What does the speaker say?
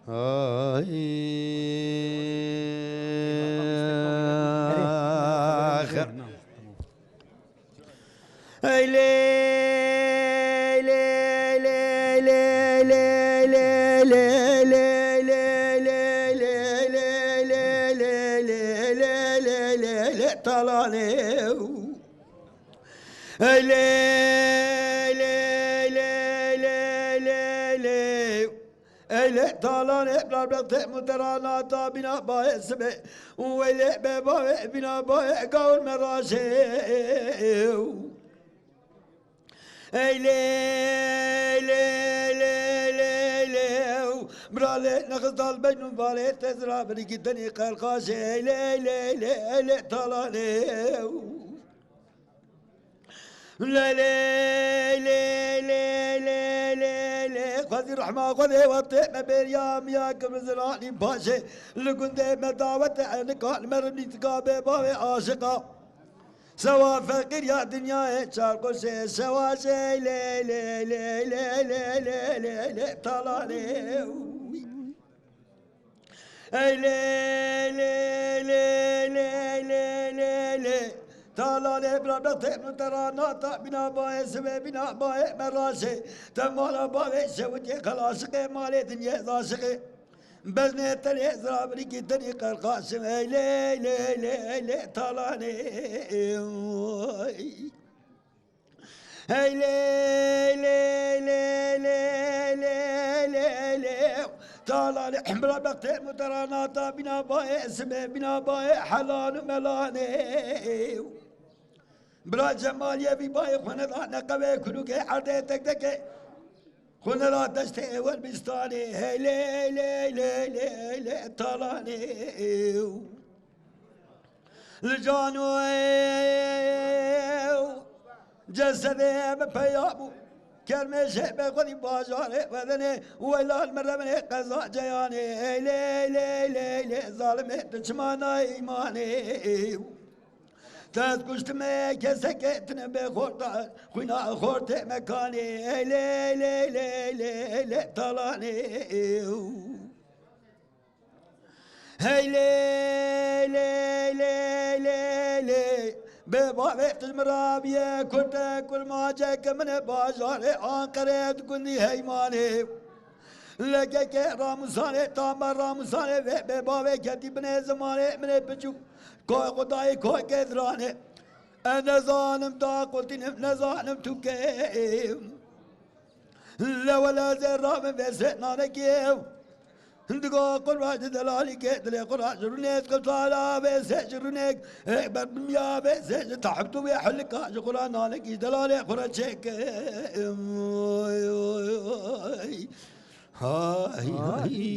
آخر لي لي لي لي لي لي لي لي طلالي لي لي لي لي لي طالان بلا بلا مدرانا بنا باي سبي ويلي بابا بنا باي قول مراشي لي لي لي لي برالي نغزال بين بالي تزرع بريك الدنيا قلقاشي لي لي لي لي طالاني لا لا لا لا لا لا لا خذي رحمة خذي وطي ما بريام يا قبل زراني باشي لقند ما دعوت عنك مرني تقابي بابي عاشقا سوا فقير يا دنيا شاركو شي سوا شي لا لا لا لا لا لا لا لا طلالي لا لا لا لا لا لا لا تالالي برا تبن ترانا بنا باي سبي بنا باي مراشي تمالا باي شوتي خلاصك مالي دنيا ذاشقي بزني تلي زرابري كي تني قرقاسم لي لي لي لي تالاني هاي لي لي لي لي لي لي لي تالاني حمرا بقتي مترانا بنا باي سبي بنا باي حلان ملاني برا جمال يبي باي خونه لا نقبه كلوك عرضه تك تك خونه لا دشت اول بستاني هي لي لي لي لي لي طلاني الجانو جسدي بفيابو كرمه شبه خذي بازاره بدني ولا المره من قضاء جياني لي لي لي لي ظالم تشمانا ايماني تاز كشت ما كسكتنا بخورتا خونا خورت مكاني لي لي لي لي لي طلاني هي لي لي لي لي لي ببابي تمرابيه كنت كل ما جاك من بازاري انقريت كني هيماني لقيك رامزاني تامر رامزاني ببابي كتي بني زماني من بجو کوی خدای کوی کدرانه نزانم تا قلتیم نزانم تو کیم لولا زرام وسه نانکیم دگا قرآن دلالی که دل قرآن جرونیت کتالا وسه جرونیک بدمیا وسه تحبتو بحلك قرآن نانکی دلالی قرآن چک هاي هاي